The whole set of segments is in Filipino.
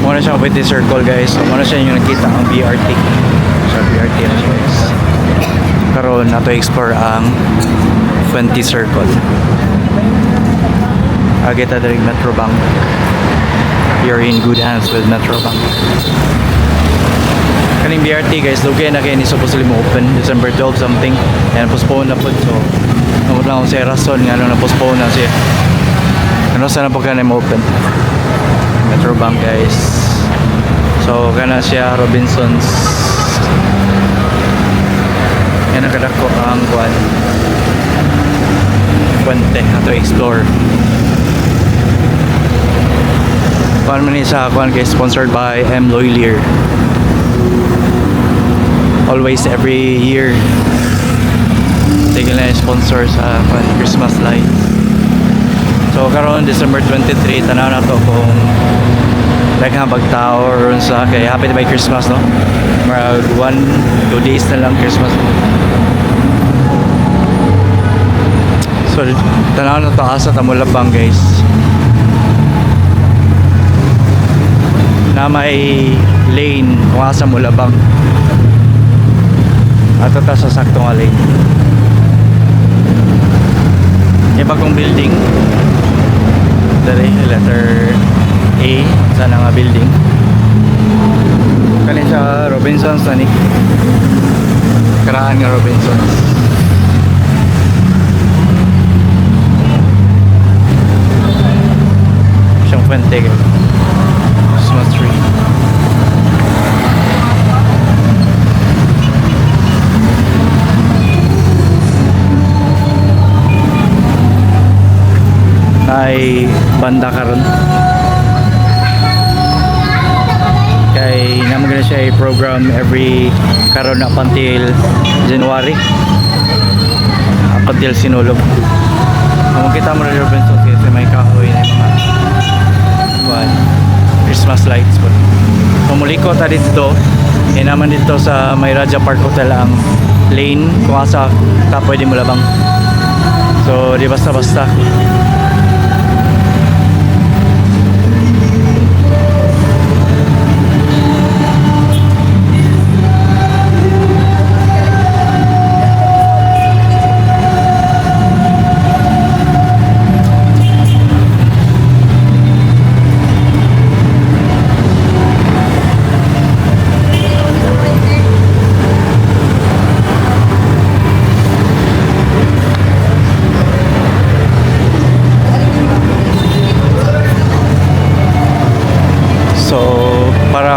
Muna siya with the circle guys. So muna siya yung nakita ang BRT. So BRT na siya guys. Karoon na to explore ang 20 circle. Agita dari Metro Bank. You're in good hands with Metro Bank. Kaning BRT guys, lugay na kayo ni supposedly mo open December 12 something. And postpone na po. So namot lang ako sa rason nga na postpone na siya. Ano sana po ka na mo open Metro Bank guys. So kana siya Robinsons. Yan nakadako ang kuan Puente ato explore. Kuan man ni sa kuan guys, sponsored by M. Loylier. Always every year sige na sponsor sa Christmas lights. So karon December 23 tanaw na to kung daghang pagtao or sa kay happy by Christmas no. Mag 1-2 days na lang Christmas. So tanaw na to asa ta Mulabang guys. Na may lane kung asa Mulabang. At ito sa saktong alay. Iba kong building. Dari letter A sana nga building. Kani sa Robinsons na ni. Karaan nga Robinsons. Siyang Puente guys. Christmas tree. Ay banda karon kay naman gana siya i-program every karon up until January up until Sinulog. Kung kita mo rin Robinson kasi may kahoy na mga kuwan, Christmas lights po. Pumuliko ta dito naman dito sa may Raja Park Hotel ang lane kung asa ta pwede mo labang. So di basta-basta.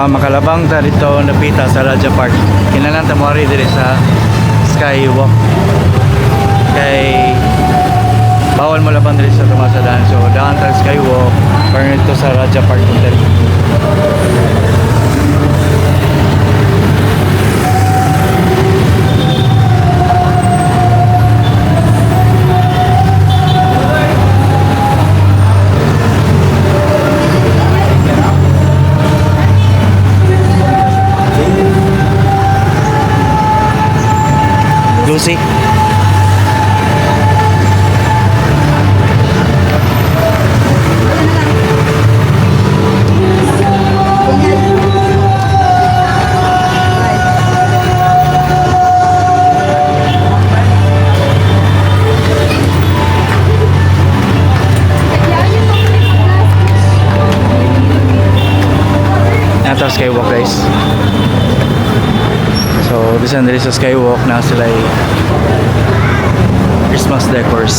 Makalabang ta dito napita sa Raja Park. Kinahanglan ta mo diri sa Skywalk. Kay bawal mo labang diri sa tumasadaan. So daan ta Skywalk para dito sa Raja Park Hotel. Lucy. Ito Skywalk guys. So, bisan diri sa Skywalk na sila ay Christmas decors.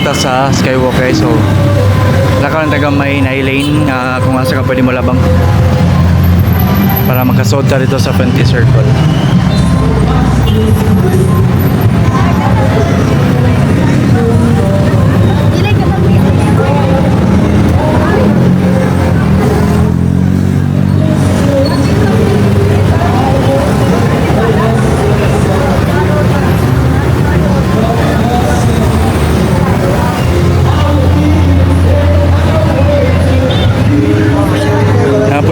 ta sa skywalk guys. So lakaw ng taga may lane kung asa ka pwede mo labang para makasod ka dito sa Fenty Circle.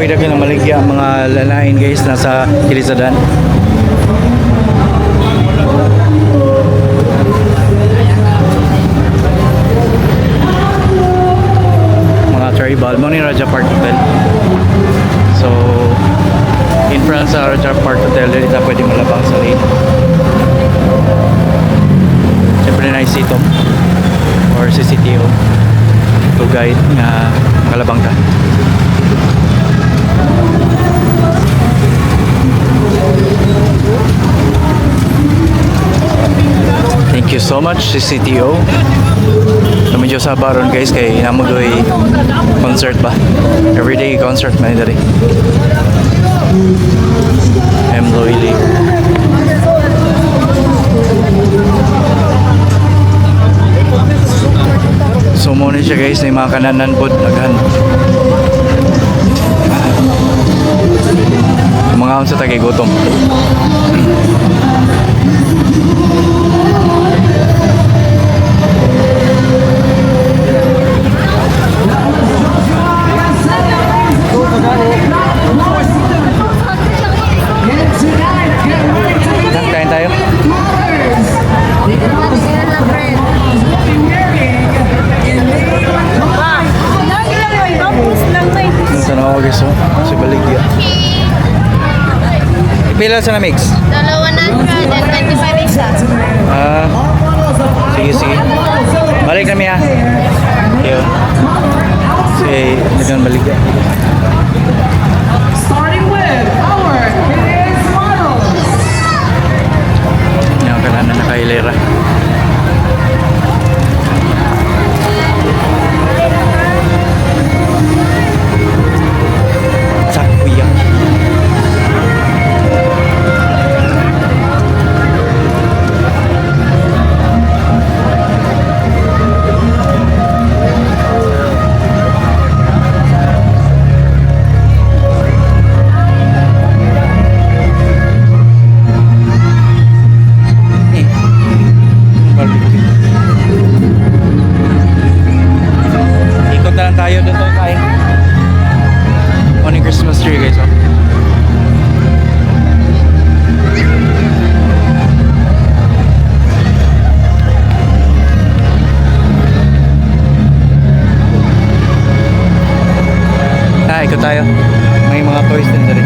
Pwede ka na maligya ang mga lalain guys nasa Kilisadan. Mga tribal mo ni Raja Park Hotel. So in front sa Raja Park Hotel dito pwede malabang sa lane. Siyempre na isito or CCTO to guide nga makalabang ka. Thank you so much CCTO. Medyo sa baron guys kay inamugoy concert ba. Everyday concert man diri. I'm loyally. So mo ni siya guys na mga kananan pod naghan. Mga unsa ta kay gutom. Kain tayo. Sa nawa guys oh, si Baligya. Pila sa na mix? 125 isa. Sige sige. Balik kami ha. Yo. Si dengan Baligya. Starting with our kids models. Yang kanan na nakailera. Takoyaki. Ikot na lang tayo doon tayo kain. Morning Christmas tree guys oh. Ikot tayo. May mga toys din dali.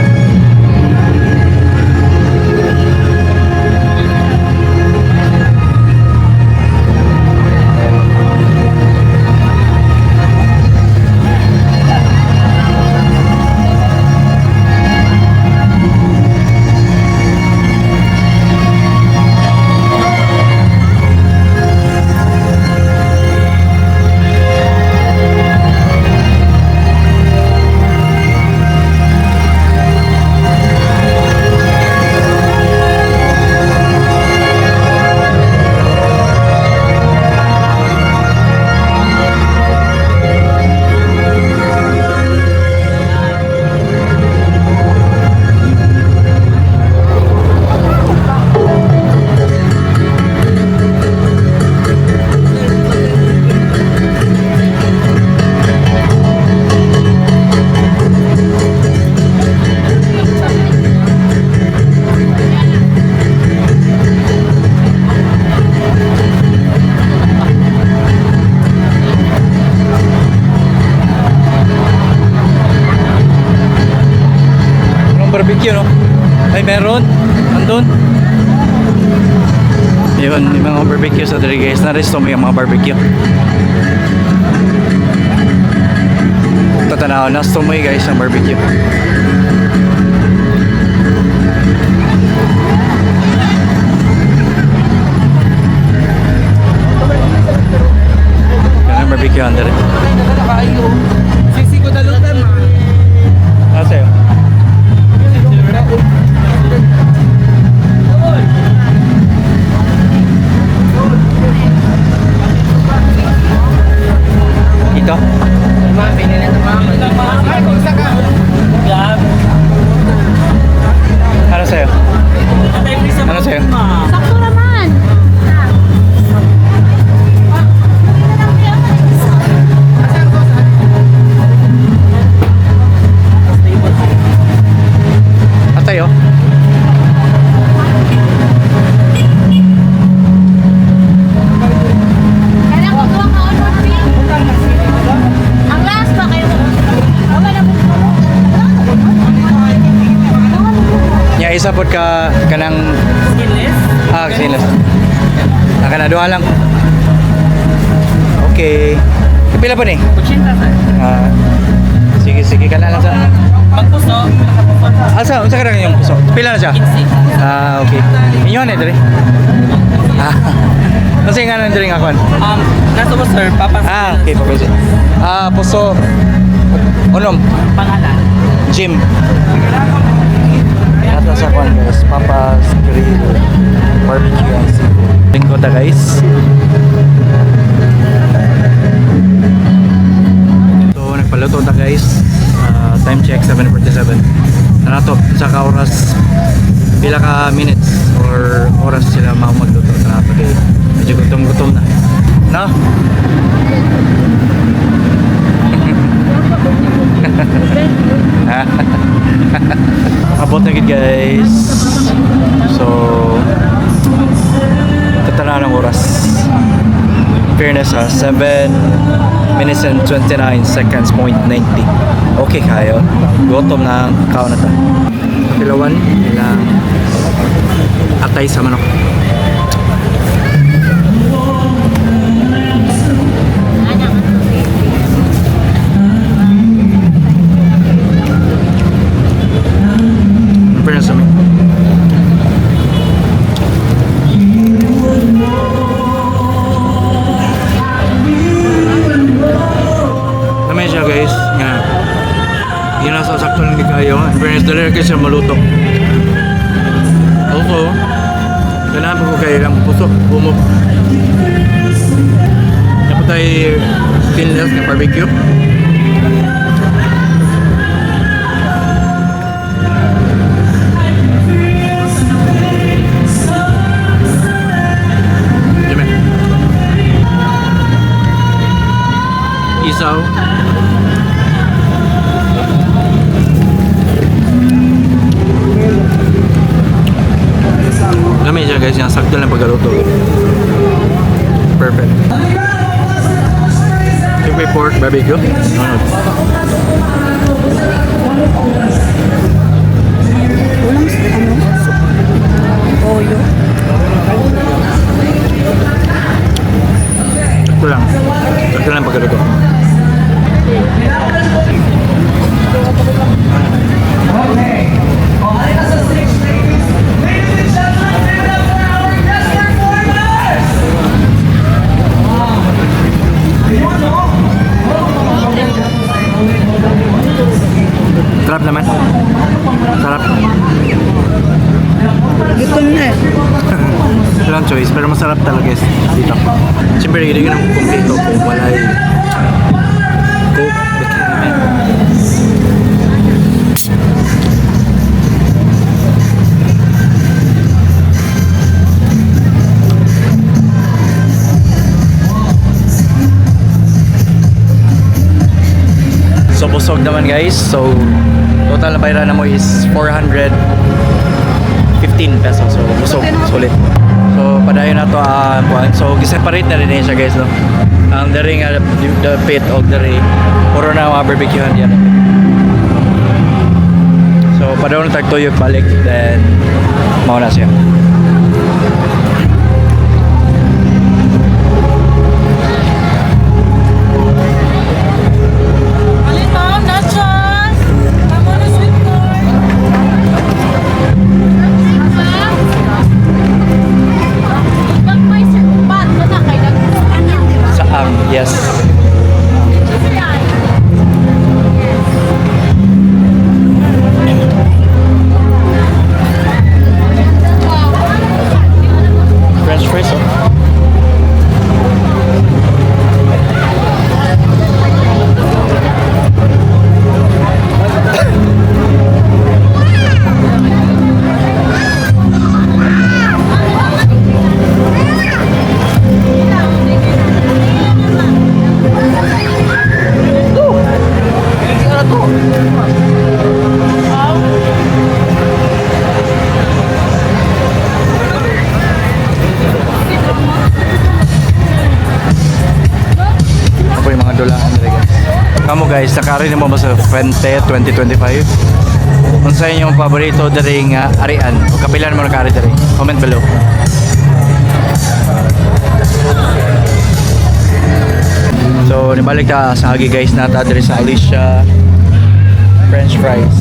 Barbecue no? Ay meron? Andun? Yun, may mga barbecue sa dali guys. Na-resto mo yung mga barbecue. Tatanaw, na-resto mo guys ang barbecue. Ano sa'yo? Sakto naman. Atay oh. Kaya ko tuwang ka-honor fee. Ang last ba kayo? Wala na po. Nya isa pod ka kanang skinless. Naka na duha lang. Okay. Kapila pa ni? 80 sir. Sige kana lang sa. Pagpuso, Asa unsa ka yung puso? Pila na siya? 15. Okay. Inyo na diri. Kasi nga nang diri nga kon. Nasa mo sir, papas Okay, papayos. Puso. Unom. pangalan. Gym. Nata sa kwan guys, Papa's Grill Barbecue and Seafood. Linggo ta guys. So nagpaluto ta guys. Time check 7:47. Nanato sa ka oras pila ka minutes or oras sila magluto na kay medyo gutom na. No? Abot na gid guys. So tatana ng oras. Fairness 7 minutes and 29 seconds point 90. Okay kayo. Gutom na kao na ta. Pilawan ilang atay sa manok. Fairness sa naman siya guys nga ginasasakto lang di kayo in fairness dali kasi siya maluto also ganahan ko kayo lang puso bumog dapat tayo skinless ng barbecue Dime isaw Lami siya guys, yung sakto lang pagkaluto. Perfect. Siyempre pork barbecue. Ano? Toyo. Sakto lang. Sakto lang pagkaluto. Okay. All right, that's a 6, ladies and gentlemen, give it up for our guest performers. Sarap naman. Sarap. Gutom na. Walang choice, pero masarap talaga guys dito. Siyempre, hindi ka nang kumpleto kung walay coke. So busog naman guys. So total na bayaran na mo is 415 pesos. So busog, sulit. So padayon na to so giseparate na rin siya guys no. Ang diri nga the pit of diri puro na mga barbecuehan yan. So padayon na tagtuyog balik then mao na siya. Yes. Wow. guys, nakari mo ba sa Fuente 2025? Kung sa inyong paborito diri nga arian o kapilan mo nakari diri? Comment below. So, nibalik ta sa agi guys nata diri sa Alicia French fries.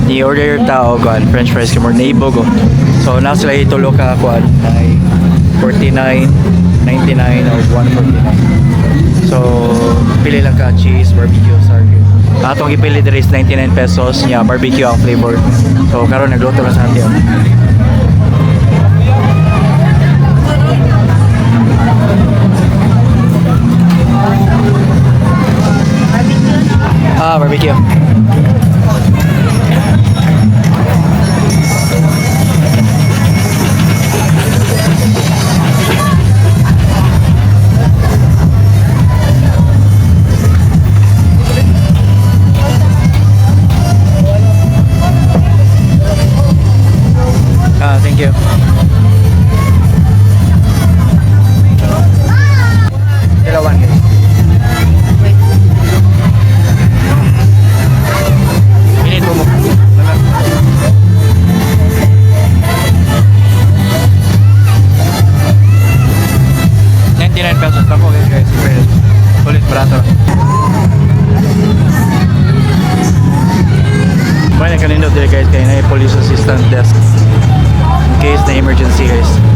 I-order ta og kuan French fries kay more naibog oh. So, na sila itulo ka kuan ay 49.99 or 149. So, pili lang ka cheese, barbecue, sour cream. Atong ipili diri is 99 pesos niya barbecue ang flavor. So, karon nagluto na sa atin. Barbecue. Thank you. Dalawan guys. Init mo mo. $99 lang po guys. Ulit barato. May kanino dili guys kay na police assistant desk in case na emergency guys.